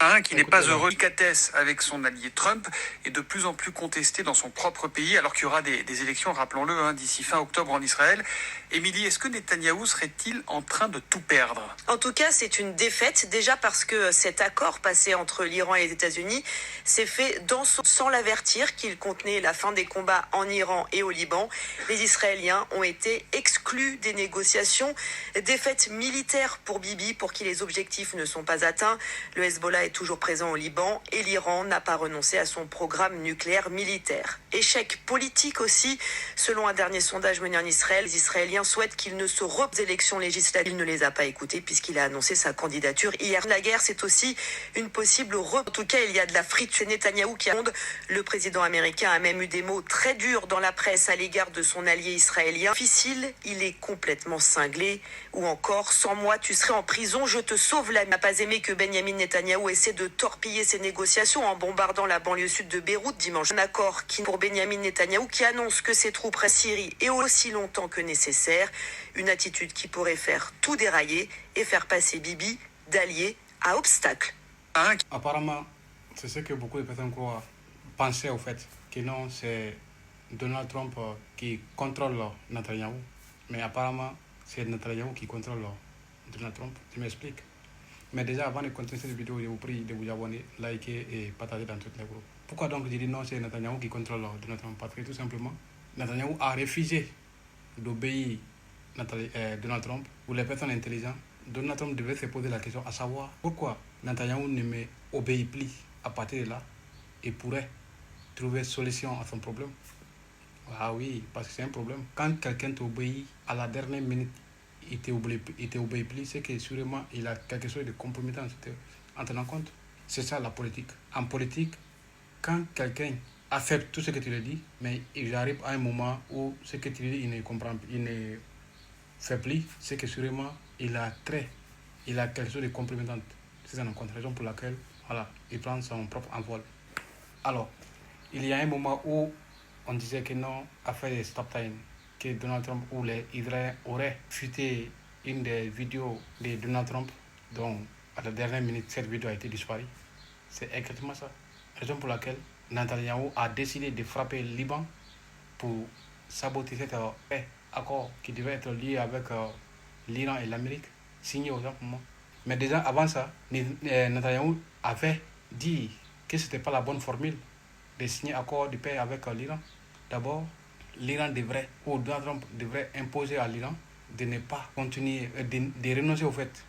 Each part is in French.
Un qui n'est pas heureux, délicatesse avec son allié Trump est de plus en plus contesté dans son propre pays, alors qu'il y aura des élections, rappelons-le, d'ici fin octobre en Israël. Émilie, est-ce que Netanyahou serait-il en train de tout perdre? En tout cas, c'est une défaite, déjà parce que cet accord passé entre l'Iran et les États-Unis s'est fait sans l'avertir qu'il contenait la fin des combats en Iran et au Liban. Les Israéliens ont été exclus des négociations. Défaite militaire pour Bibi, pour qui les objectifs ne sont pas atteints. Le Hezbollah est toujours présent au Liban et l'Iran n'a pas renoncé à son programme nucléaire militaire. Échec politique aussi. Selon un dernier sondage mené en Israël, les Israéliens souhaitent qu'il ne se repose aux élections législatives. Il ne les a pas écoutés puisqu'il a annoncé sa candidature hier. La guerre, c'est aussi une possible En tout cas, il y a de la frite chez Netanyahou qui a... Le président américain a même eu des mots très durs dans la presse à l'égard de son allié israélien. Difficile, il est complètement cinglé. Ou encore, sans moi, tu serais en prison, je te sauve la vie. Il n'a pas aimé que Benjamin Netanyahou essaie de torpiller ses négociations en bombardant la banlieue sud de Beyrouth dimanche. Un accord qui, pour Benjamin Netanyahou, qui annonce que ses troupes restent en Syrie et aussi longtemps que nécessaire. Une attitude qui pourrait faire tout dérailler et faire passer Bibi d'allié à obstacle. Apparemment, c'est ce que beaucoup de personnes croient, pensaient au fait, que non, c'est Donald Trump qui contrôle Netanyahou. Mais apparemment, c'est Netanyahou qui contrôle Donald Trump. Je m'explique. Mais déjà, avant de continuer cette vidéo, je vous prie de vous abonner, liker et partager dans toutes les groupes. Pourquoi donc je dis non, c'est Netanyahou qui contrôle Donald Trump? Parce que tout simplement, Netanyahou a refusé d'obéir Donald Trump. Pour les personnes intelligentes, Donald Trump devait se poser la question à savoir pourquoi Netanyahou ne m'obéit plus. À partir de là, il pourrait trouver solution à son problème. Ah oui, parce que c'est un problème. Quand quelqu'un t'obéit à la dernière minute, il t'obéit plus, c'est que sûrement il a quelque chose de compromettant en tenant compte. C'est ça la politique. En politique, quand quelqu'un accepte tout ce que tu lui dis, mais il arrive à un moment où ce que tu lui dis, il ne comprend plus, il ne fait plus, c'est que sûrement il a quelque chose de compromettant. C'est ça la raison pour laquelle voilà, il prend son propre envol. Alors, il y a un moment où on disait que non, affaire de stop time, que Donald Trump ou les Israéliens auraient fuité une des vidéos de Donald Trump, dont à la dernière minute, cette vidéo a été disparue. C'est exactement ça. Raison pour laquelle Netanyahou a décidé de frapper le Liban pour saboter cet accord qui devait être lié avec l'Iran et l'Amérique, signé au moment. Mais déjà avant ça, Netanyahou avait dit que ce n'était pas la bonne formule de signer accord de paix avec l'Iran. D'abord, l'Iran devrait, ou Donald Trump devrait imposer à l'Iran de ne pas continuer, de renoncer au fait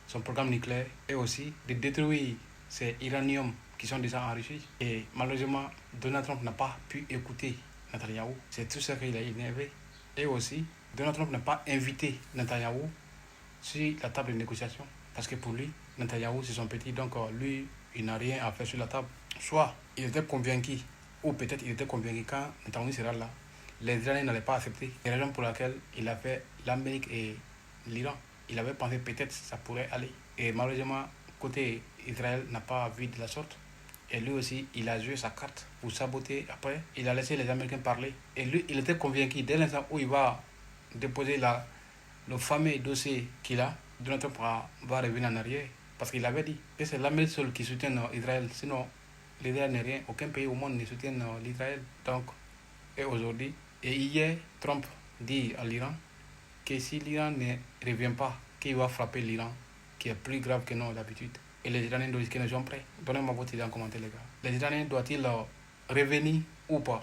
son programme nucléaire et aussi de détruire ces uraniums qui sont déjà enrichis. Et malheureusement, Donald Trump n'a pas pu écouter Netanyahou. C'est tout ce qu'il a énervé. Et aussi, Donald Trump n'a pas invité Netanyahou sur la table de négociation. Parce que pour lui, Netanyahou, c'est son petit, donc lui, il n'a rien à faire sur la table. Soit il était convaincu, ou peut-être il était convaincu quand Netanyahou sera là, les Israéliens n'allaient pas accepter. C'est la raison pour laquelle il a fait l'Amérique et l'Iran. Il avait pensé peut-être ça pourrait aller. Et malheureusement, côté Israël n'a pas vu de la sorte. Et lui aussi, il a joué sa carte pour saboter. Après, il a laissé les Américains parler. Et lui, il était convaincu dès l'instant où il va déposer le fameux dossier qu'il a, Donald Trump va revenir en arrière. Parce qu'il avait dit que c'est l'Amérique seule qui soutient Israël. Sinon, l'Israël n'est rien. Aucun pays au monde ne soutient l'Israël. Donc, et aujourd'hui, et hier, Trump dit à l'Iran que si l'Iran ne revient pas, qu'il va frapper l'Iran, qui est plus grave que nous d'habitude. Et les Iraniens doivent dire qu'ils sont prêts. Donnez-moi votre idée en commentaire, les gars. Les Iraniens doivent-ils revenir ou pas?